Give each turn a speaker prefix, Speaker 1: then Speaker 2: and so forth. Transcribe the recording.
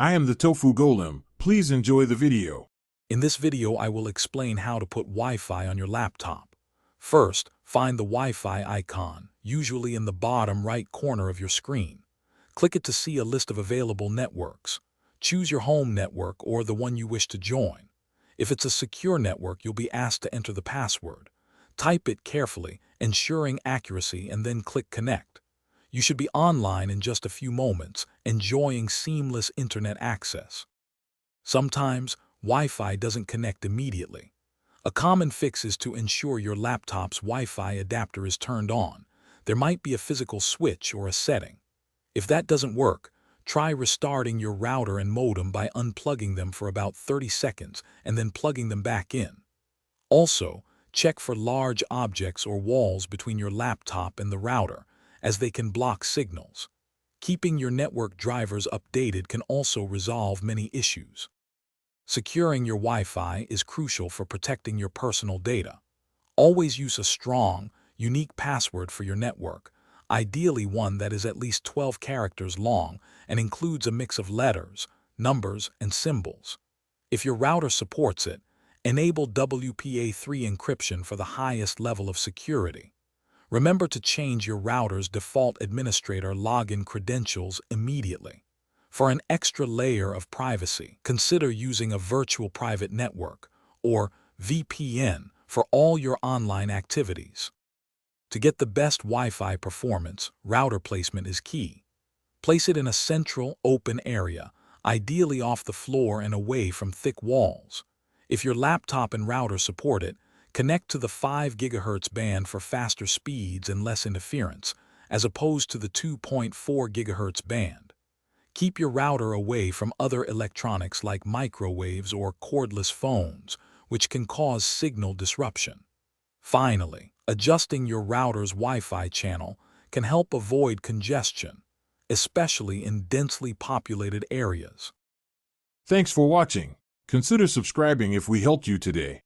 Speaker 1: I am the Tofu Golem. Please enjoy the video.
Speaker 2: In this video, I will explain how to put Wi-Fi on your laptop. First, find the Wi-Fi icon, usually in the bottom right corner of your screen. Click it to see a list of available networks. Choose your home network or the one you wish to join. If it's a secure network, you'll be asked to enter the password. Type it carefully, ensuring accuracy, and then click Connect. You should be online in just a few moments, enjoying seamless internet access. Sometimes, Wi-Fi doesn't connect immediately. A common fix is to ensure your laptop's Wi-Fi adapter is turned on. There might be a physical switch or a setting. If that doesn't work, try restarting your router and modem by unplugging them for about 30 seconds and then plugging them back in. Also, check for large objects or walls between your laptop and the router, as they can block signals. Keeping your network drivers updated can also resolve many issues. Securing your Wi-Fi is crucial for protecting your personal data. Always use a strong, unique password for your network, ideally one that is at least 12 characters long and includes a mix of letters, numbers, and symbols. If your router supports it, enable WPA3 encryption for the highest level of security. Remember to change your router's default administrator login credentials immediately. For an extra layer of privacy, consider using a virtual private network, or VPN, for all your online activities. To get the best Wi-Fi performance, router placement is key. Place it in a central, open area, ideally off the floor and away from thick walls. If your laptop and router support it, connect to the 5 GHz band for faster speeds and less interference, as opposed to the 2.4 GHz band. Keep your router away from other electronics like microwaves or cordless phones, which can cause signal disruption. Finally, adjusting your router's Wi-Fi channel can help avoid congestion, especially in densely populated areas.
Speaker 1: Thanks for watching. Consider subscribing if we helped you today.